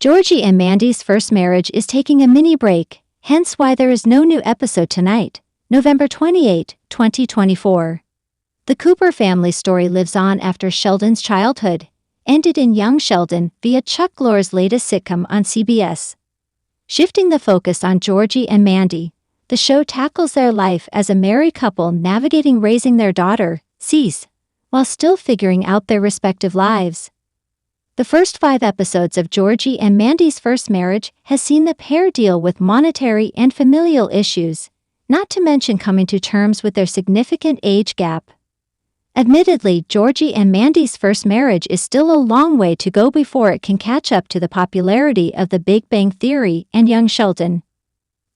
Georgie and Mandy's first marriage is taking a mini break, hence why there is no new episode tonight, November 28, 2024. The Cooper family story lives on after Sheldon's childhood ended in young Sheldon via Chuck Lorre's latest sitcom on CBS. Shifting the focus on Georgie and Mandy, the show tackles their life as a married couple navigating raising their daughter, Cease, while still figuring out their respective lives. The first 5 episodes of Georgie and Mandy's first marriage has seen the pair deal with monetary and familial issues, not to mention coming to terms with their significant age gap. Admittedly, Georgie and Mandy's first marriage is still a long way to go before it can catch up to the popularity of The Big Bang Theory and Young Sheldon.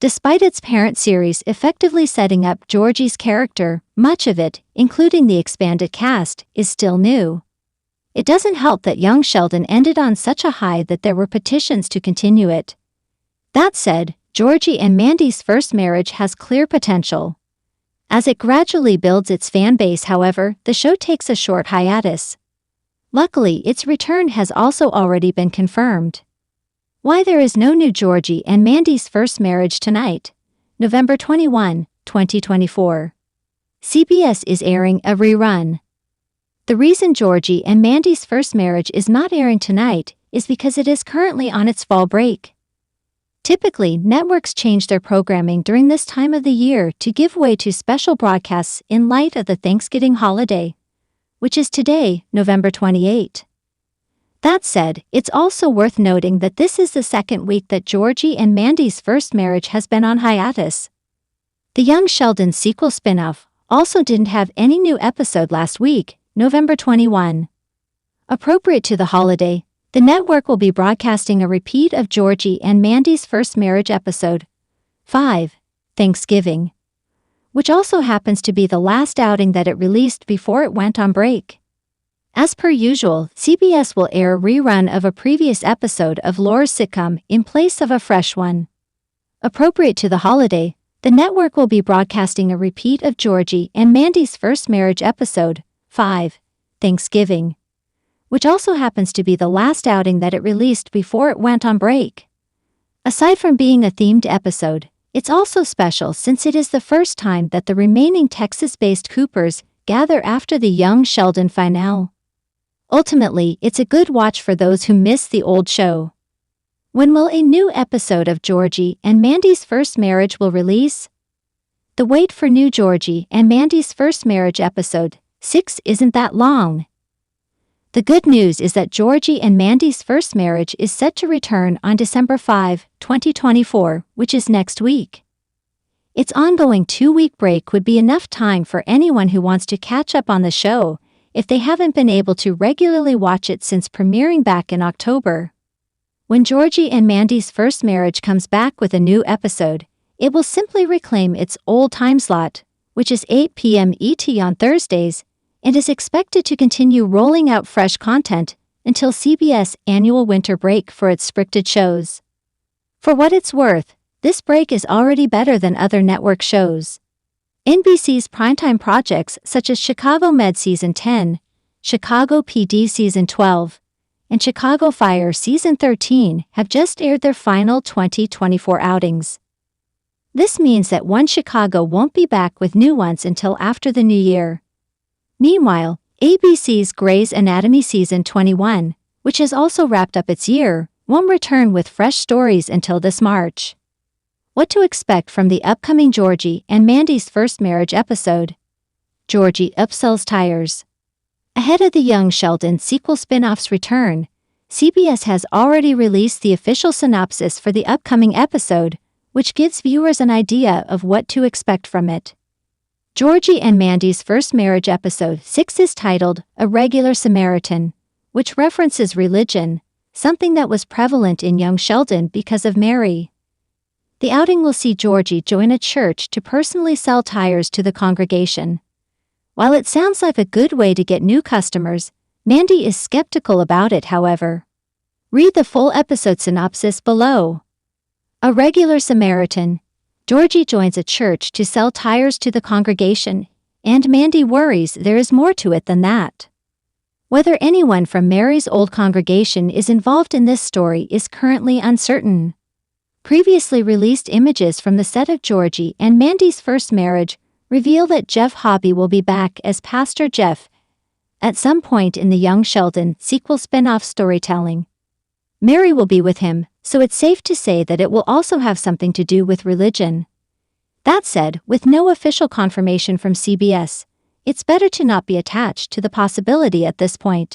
Despite its parent series effectively setting up Georgie's character, much of it, including the expanded cast, is still new. It doesn't help that young Sheldon ended on such a high that there were petitions to continue it. That said, Georgie and Mandy's first marriage has clear potential. As it gradually builds its fan base, however, the show takes a short hiatus. Luckily, its return has also already been confirmed. Why there is no new Georgie and Mandy's first marriage tonight, November 21, 2024. CBS is airing a rerun. The reason Georgie and Mandy's first marriage is not airing tonight is because it is currently on its fall break. Typically, networks change their programming during this time of the year to give way to special broadcasts in light of the Thanksgiving holiday, which is today, November 28. That said, it's also worth noting that this is the second week that Georgie and Mandy's first marriage has been on hiatus. The Young Sheldon sequel spin-off also didn't have any new episode last week, November 21. Appropriate to the holiday, the network will be broadcasting a repeat of Georgie and Mandy's first marriage episode 5, Thanksgiving, which also happens to be the last outing that it released before it went on break. As per usual, CBS will air a rerun of a previous episode of Lorre's sitcom in place of a fresh one. Appropriate to the holiday, the network will be broadcasting a repeat of Georgie and Mandy's first marriage episode 5, Thanksgiving, which also happens to be the last outing that it released before it went on break. Aside from being a themed episode, it's also special since it is the first time that the remaining Texas-based Coopers gather after the Young Sheldon finale. Ultimately, it's a good watch for those who miss the old show. When will a new episode of Georgie and Mandy's first marriage will release? The wait for new Georgie and Mandy's first marriage episode 6 isn't that long. The good news is that Georgie and Mandy's first marriage is set to return on December 5, 2024, which is next week. Its ongoing 2-week break would be enough time for anyone who wants to catch up on the show if they haven't been able to regularly watch it since premiering back in October. When Georgie and Mandy's first marriage comes back with a new episode, it will simply reclaim its old time slot, which is 8 p.m. ET on Thursdays, and is expected to continue rolling out fresh content until CBS' annual winter break for its scripted shows. For what it's worth, this break is already better than other network shows. NBC's primetime projects such as Chicago Med Season 10, Chicago PD Season 12, and Chicago Fire Season 13 have just aired their final 2024 outings. This means that One Chicago won't be back with new ones until after the new year. Meanwhile, ABC's Grey's Anatomy Season 21, which has also wrapped up its year, won't return with fresh stories until this March. What to expect from the upcoming Georgie and Mandy's first marriage episode? Georgie upsells tires. Ahead of the Young Sheldon sequel spin-off's return, CBS has already released the official synopsis for the upcoming episode, which gives viewers an idea of what to expect from it. Georgie and Mandy's first marriage episode 6 is titled A Regular Samaritan, which references religion, something that was prevalent in Young Sheldon because of Mary. The outing will see Georgie join a church to personally sell tires to the congregation. While it sounds like a good way to get new customers, Mandy is skeptical about it, however. Read the full episode synopsis below. A Regular Samaritan. Georgie joins a church to sell tires to the congregation, and Mandy worries there is more to it than that. Whether anyone from Mary's old congregation is involved in this story is currently uncertain. Previously released images from the set of Georgie and Mandy's first marriage reveal that Jeff Hobby will be back as Pastor Jeff at some point in the Young Sheldon sequel spin-off storytelling. Mary will be with him, so it's safe to say that it will also have something to do with religion. That said, with no official confirmation from CBS, it's better to not be attached to the possibility at this point.